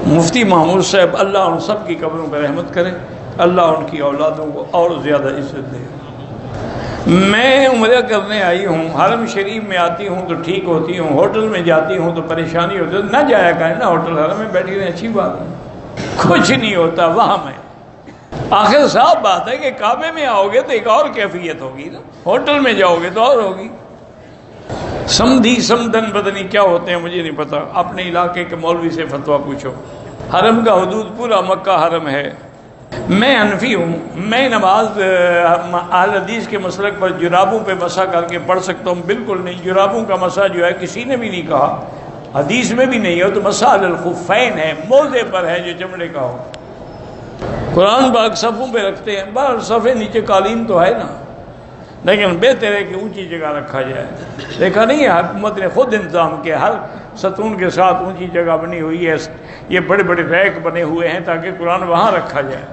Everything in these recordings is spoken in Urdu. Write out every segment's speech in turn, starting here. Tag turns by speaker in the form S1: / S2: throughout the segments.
S1: مفتی محمود صاحب، اللہ ان سب کی قبروں پہ رحمت کرے، اللہ ان کی اولادوں کو اور زیادہ عزت دے۔ میں عمرہ کرنے آئی ہوں، حرم شریف میں آتی ہوں تو ٹھیک ہوتی ہوں، ہوٹل میں جاتی ہوں تو پریشانی ہوتی ہے، نہ جایا کریں نا، ہوٹل حرم میں بیٹھی رہیں، اچھی بات ہے، کچھ نہیں ہوتا وہاں میں۔ آخر صاحب بات ہے کہ کعبے میں آؤ گے تو ایک اور کیفیت ہوگی نا، ہوٹل میں جاؤ گے تو اور ہوگی۔ سمدھی سمدن بدنی کیا ہوتے ہیں مجھے نہیں پتا، اپنے علاقے کے مولوی سے فتویٰ پوچھو۔ حرم کا حدود پورا مکہ حرم ہے۔ میں حنفی ہوں، میں نماز اہل حدیث کے مسلک پر جرابوں پہ مسح کر کے پڑھ سکتا ہوں؟ بالکل نہیں، جرابوں کا مسح جو ہے کسی نے بھی نہیں کہا، حدیث میں بھی نہیں ہے، تو مسح علی الخفین ہے، موزے پر ہے جو چمڑے کا ہو۔ قرآن پاک صفوں پہ رکھتے ہیں، باہر صفے نیچے قالین تو ہے نا، لیکن بہتر ہے کہ اونچی جگہ رکھا جائے۔ دیکھا نہیں ہے حکومت نے خود انتظام کیا، ہر ستون کے ساتھ اونچی جگہ بنی ہوئی ہے، یہ بڑے بڑے ریک بنے ہوئے ہیں تاکہ قرآن وہاں رکھا جائے۔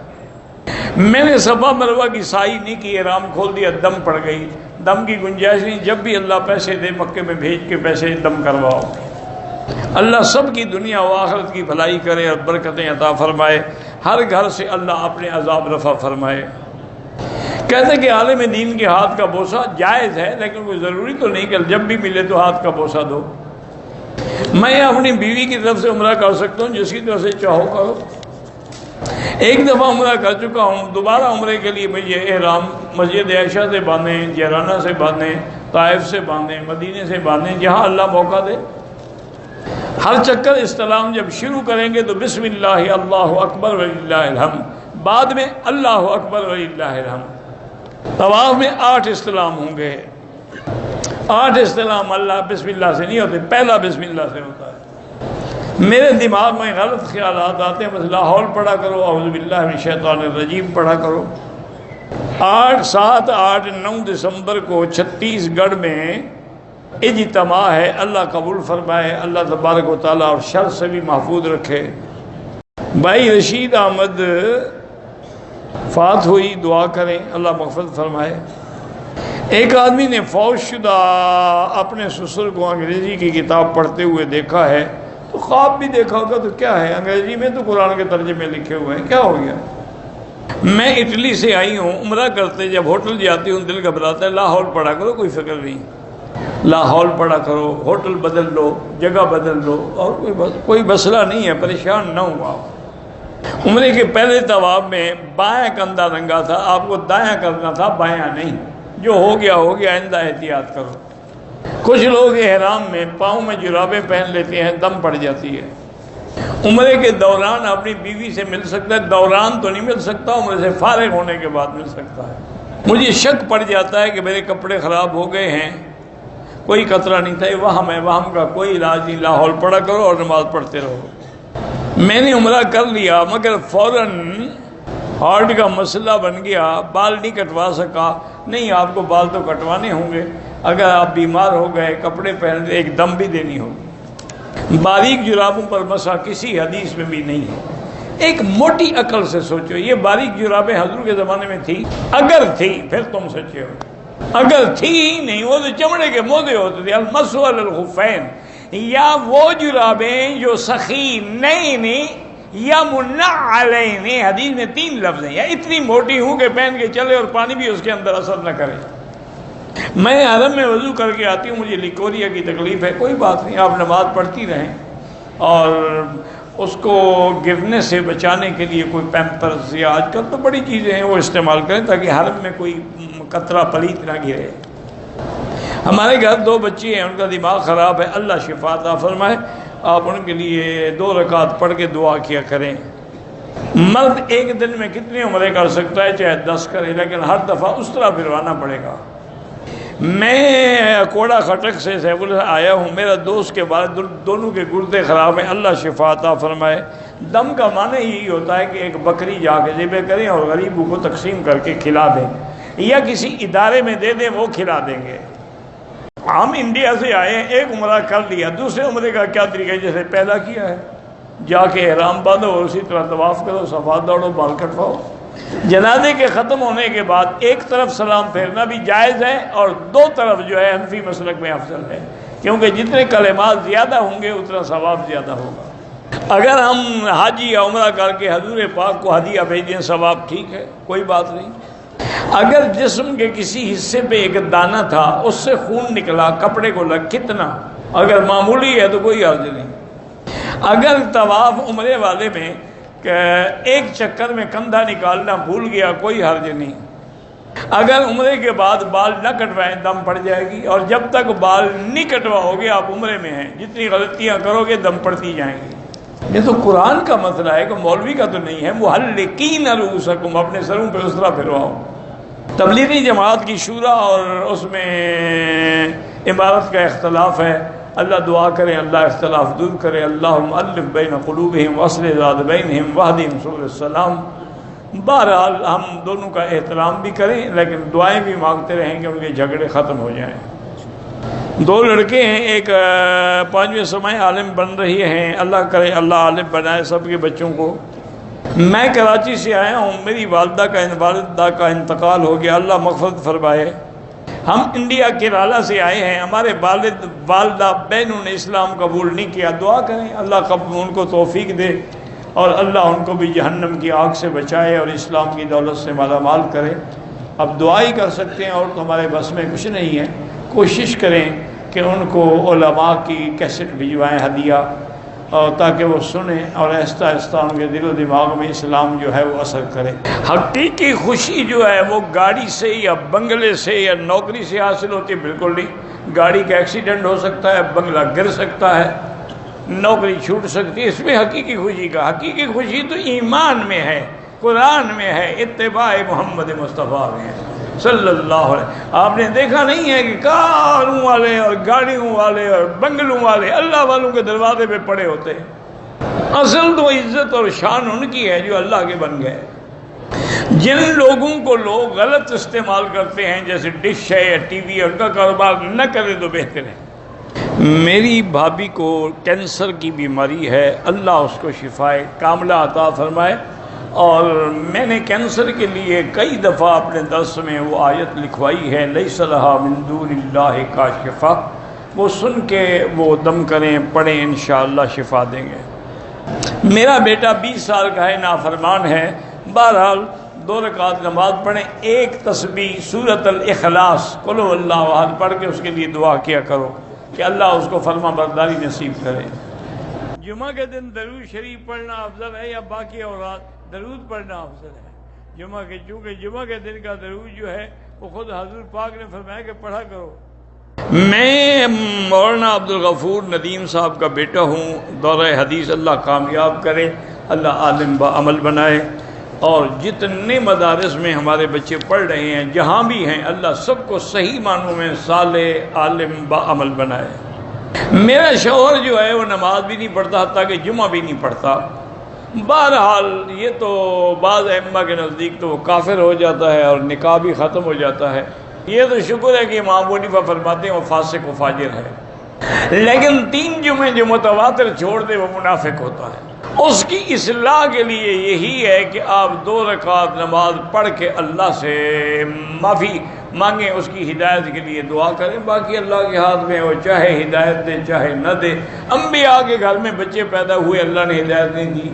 S1: میں نے صفا مروہ کی سعی نہیں کی، احرام کھول دیا، دم پڑ گئی، دم کی گنجائش نہیں، جب بھی اللہ پیسے دے مکے میں بھیج کے پیسے دم کرواؤ۔ اللہ سب کی دنیا و آخرت کی بھلائی کرے اور برکتیں عطا فرمائے، ہر گھر سے اللہ اپنے عذاب رفع فرمائے۔ کہتے ہیں کہ عالم دین کے ہاتھ کا بوسہ جائز ہے، لیکن کوئی ضروری تو نہیں کہ جب بھی ملے تو ہاتھ کا بوسہ دو۔ میں اپنی بیوی کی طرف سے عمرہ کر سکتا ہوں، جس کی طرف سے چاہو کرو۔ ایک دفعہ عمرہ کر چکا ہوں، دوبارہ عمرے کے لیے مجھے احرام مسجد عائشہ سے باندھیں، جیرانہ سے باندھیں، طائف سے باندھیں، مدینے سے باندھیں، جہاں اللہ موقع دے۔ ہر چکر استلام جب شروع کریں گے تو بسم اللہ اللہ اکبر وللہ الحمد، بعد میں اللہ اکبر وللہ الحمد۔ طواف میں 8 استلام ہوں گے، 8 استلام اللہ بسم اللہ سے نہیں ہوتے، پہلا بسم اللہ سے ہوتا ہے۔ میرے دماغ میں غلط خیالات آتے ہیں، بس لاہور پڑھا کرو، اعوذ باللہ من الشیطان الرجیم پڑھا کرو۔ 8، 7، 8، 9 دسمبر کو چھتیس گڑھ میں اجتماع ہے، اللہ قبول فرمائے، اللہ تبارک و تعالیٰ اور شر سے بھی محفوظ رکھے۔ بھائی رشید احمد فات ہوئی، دعا کریں اللہ مغفرت فرمائے۔ ایک آدمی نے فوت شدہ اپنے سسر کو انگریزی کی کتاب پڑھتے ہوئے دیکھا ہے، تو خواب بھی دیکھا ہوگا تو کیا ہے، انگریزی میں تو قرآن کے ترجمے لکھے ہوئے ہیں، کیا ہو گیا؟ میں اٹلی سے آئی ہوں، عمرہ کرتے جب ہوٹل جاتی ہوں دل گھبراتا ہے، لاہور پڑھا کرو، کوئی فکر نہیں، لاہور پڑھا کرو، ہوٹل بدل لو، جگہ بدل لو، اور کوئی مسئلہ نہیں ہے، پریشان نہ ہو آپ۔ عمرے کے پہلے طواف میں بائیں کندھا رنگا تھا، آپ کو دایاں کرنا تھا، بایاں نہیں، جو ہو گیا ہو گیا، آئندہ احتیاط کرو۔ کچھ لوگ احرام میں پاؤں میں جرابیں پہن لیتے ہیں، دم پڑ جاتی ہے۔ عمرے کے دوران اپنی بیوی سے مل سکتا ہے، دوران تو نہیں مل سکتا، عمرے سے فارغ ہونے کے بعد مل سکتا ہے۔ مجھے شک پڑ جاتا ہے کہ میرے کپڑے خراب ہو گئے ہیں، کوئی قطرہ نہیں تھا، وہم ہے، وہم کا کوئی علاج نہیں، لاہور پڑھا کرو اور نماز پڑھتے رہو۔ میں نے عمرہ کر لیا، مگر فوراً ہارٹ کا مسئلہ بن گیا، بال نہیں کٹوا سکا۔ نہیں، آپ کو بال تو کٹوانے ہوں گے، اگر آپ بیمار ہو گئے، کپڑے پہن ایک دم بھی دینی ہوگی۔ باریک جرابوں پر مسح کسی حدیث میں بھی نہیں ہے۔ ایک موٹی عقل سے سوچو، یہ باریک جرابیں حضور کے زمانے میں تھی؟ اگر تھی پھر تم سچے ہو، اگر تھی ہی نہیں، وہ تو چمڑے کے موزے ہوتے تھے، المسح علی الخفین، یا وہ جرابیں جو سخی نہیں یا منعلین، حدیث میں 3 لفظ ہیں، یا اتنی موٹی ہوں کہ پہن کے چلے اور پانی بھی اس کے اندر اثر نہ کرے۔ میں حرم میں وضو کر کے آتی ہوں، مجھے لیکوریا کی تکلیف ہے، کوئی بات نہیں، آپ نماز پڑھتی رہیں، اور اس کو گرنے سے بچانے کے لیے کوئی پیمپرز یا آج کل تو بڑی چیزیں ہیں وہ استعمال کریں تاکہ حرم میں کوئی قطرہ پلیت نہ گرے۔ ہمارے گھر 2 بچے ہیں، ان کا دماغ خراب ہے، اللہ شفا عطا فرمائے، آپ ان کے لیے 2 رکعت پڑھ کے دعا کیا کریں۔ مرد ایک دن میں کتنے عمرے کر سکتا ہے؟ چاہے 10 کرے، لیکن ہر دفعہ اس طرح پھروانا پڑے گا۔ میں کوڑا خٹک سے سیف اللہ آیا ہوں، میرا دوست کے بعد دونوں کے گردے خراب ہیں، اللہ شفا عطا فرمائے۔ دم کا معنی یہی ہوتا ہے کہ ایک بکری جا کے ذبح کریں اور غریبوں کو تقسیم کر کے کھلا دیں، یا کسی ادارے میں دے دیں، وہ کھلا دیں گے۔ ہم انڈیا سے آئے ہیں، ایک عمرہ کر لیا، دوسرے عمرے کا کیا طریقہ ہے؟ جیسے پہلا کیا ہے، جا کے احرام باندھو اور اسی طرح طواف کرو، صفا دوڑو، بال کٹواؤ۔ جنازے کے ختم ہونے کے بعد ایک طرف سلام پھیرنا بھی جائز ہے، اور 2 طرف جو ہے حنفی مسلک میں افضل ہے، کیونکہ جتنے کلمات زیادہ ہوں گے اتنا ثواب زیادہ ہوگا۔ اگر ہم حج یا عمرہ کر کے حضور پاک کو ہدیہ بھیج دیں ثواب، ٹھیک ہے، کوئی بات نہیں۔ اگر جسم کے کسی حصے پہ ایک دانہ تھا، اس سے خون نکلا، کپڑے کو لگ، کتنا؟ اگر معمولی ہے تو کوئی حرج نہیں۔ اگر طواف عمرے والے میں ایک چکر میں کندھا نکالنا بھول گیا، کوئی حرج نہیں۔ اگر عمرے کے بعد بال نہ کٹوائیں دم پڑ جائے گی، اور جب تک بال نہیں کٹواؤ گے آپ عمرے میں ہیں، جتنی غلطیاں کرو گے دم پڑتی جائیں گی۔ یہ تو قرآن کا مسئلہ ہے کہ مولوی کا تو نہیں ہے۔ محلقین رؤوسکم، اپنے سروں پہ اسرا پھرواؤ۔ تبلیغی جماعت کی شورا اور اس میں عبارت کا اختلاف ہے، اللہ دعا کریں اللہ اختلاف دور کرے۔ اللہم الف بین قلوبہم واصلح ذات بینہم واہدہم سبل السلام۔ بہرحال ہم دونوں کا احترام بھی کریں، لیکن دعائیں بھی مانگتے رہیں کہ ان کے جھگڑے ختم ہو جائیں۔ دو لڑکے ہیں، ایک 5ویں سماعی عالم بن رہی ہیں، اللہ کرے اللہ عالم بنائے سب کے بچوں کو۔ میں کراچی سے آیا ہوں، میری والدہ کا انتقال ہو گیا، اللہ مغفرت فرمائے۔ ہم انڈیا کیرالہ سے آئے ہیں، ہمارے والدہ بہنوں نے اسلام قبول نہیں کیا، دعا کریں اللہ ان کو توفیق دے اور اللہ ان کو بھی جہنم کی آگ سے بچائے اور اسلام کی دولت سے مالا مال کرے۔ اب دعا ہی کر سکتے ہیں اور تو ہمارے بس میں کچھ نہیں ہے۔ کوشش کریں کہ ان کو علماء کی کیسٹ بھجوائیں ہدیہ، اور تاکہ وہ سنیں اور آہستہ آہستہ ان کے دل و دماغ میں اسلام جو ہے وہ اثر کرے۔ حقیقی خوشی جو ہے وہ گاڑی سے یا بنگلے سے یا نوکری سے حاصل ہوتی ہے؟ بالکل نہیں۔ گاڑی کا ایکسیڈنٹ ہو سکتا ہے، بنگلہ گر سکتا ہے، نوکری چھوٹ سکتی ہے، اس میں حقیقی خوشی کا حقیقی خوشی تو ایمان میں ہے، قرآن میں ہے، اتباع محمد مصطفیٰ میں ہے صلی اللہ علیہ وسلم۔ آپ نے دیکھا نہیں ہے کہ کاروں والے اور گاڑیوں والے اور بنگلوں والے اللہ والوں کے دروازے پہ پڑے ہوتے ہیں؟ اصل تو عزت اور شان ان کی ہے جو اللہ کے بن گئے۔ جن لوگوں کو لوگ غلط استعمال کرتے ہیں، جیسے ڈش ہے یا ٹی وی، ان کا کاروبار نہ کرے تو بہتر ہے۔ میری بھابھی کو کینسر کی بیماری ہے، اللہ اس کو شفائے کاملہ عطا فرمائے، اور میں نے کینسر کے لیے کئی دفعہ اپنے درس میں وہ آیت لکھوائی ہے، لیس لہا من دون اللہ کاشفہ، وہ سن کے وہ دم کریں پڑھیں، انشاءاللہ شفا دیں گے۔ میرا بیٹا 20 سال کا ہے، نافرمان ہے، بہرحال 2 رکعت نماز پڑھیں، ایک تسبیح سورۃ الاخلاص قل هو اللہ احد پڑھ کے اس کے لیے دعا کیا کرو کہ اللہ اس کو فرما برداری نصیب کرے۔ جمعہ کے دن درود شریف پڑھنا افضل ہے یا باقی اورات؟ درود پڑھنا افضل ہے جمعہ کے، چونکہ جمعہ کے دن کا درود جو ہے وہ خود حضور پاک نے فرمایا کہ پڑھا کرو۔ میں مولانا عبدالغفور ندیم صاحب کا بیٹا ہوں، دورہ حدیث اللہ کامیاب کرے، اللہ عالم با عمل بنائے، اور جتنے مدارس میں ہمارے بچے پڑھ رہے ہیں جہاں بھی ہیں، اللہ سب کو صحیح معنوں میں صالح عالم با عمل بنائے۔ میرا شوہر جو ہے وہ نماز بھی نہیں پڑھتا، حتیٰ کہ جمعہ بھی نہیں پڑھتا۔ بہرحال یہ تو بعض ائمہ کے نزدیک تو وہ کافر ہو جاتا ہے اور نکاح بھی ختم ہو جاتا ہے۔ یہ تو شکر ہے کہ امام ابو حنیفہ فرماتے ہیں وہ فاسق و فاجر ہے، لیکن 3 جمعے جو متواتر چھوڑ دے وہ منافق ہوتا ہے۔ اس کی اصلاح کے لیے یہی ہے کہ آپ 2 رکعت نماز پڑھ کے اللہ سے معافی مانگیں، اس کی ہدایت کے لیے دعا کریں، باقی اللہ کے ہاتھ میں، وہ چاہے ہدایت دے چاہے نہ دے۔ انبیاء کے گھر میں بچے پیدا ہوئے، اللہ نے ہدایت نہیں دی۔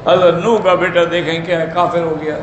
S1: حضرت نوح کا بیٹا دیکھیں کیا ہے، کافر ہو گیا۔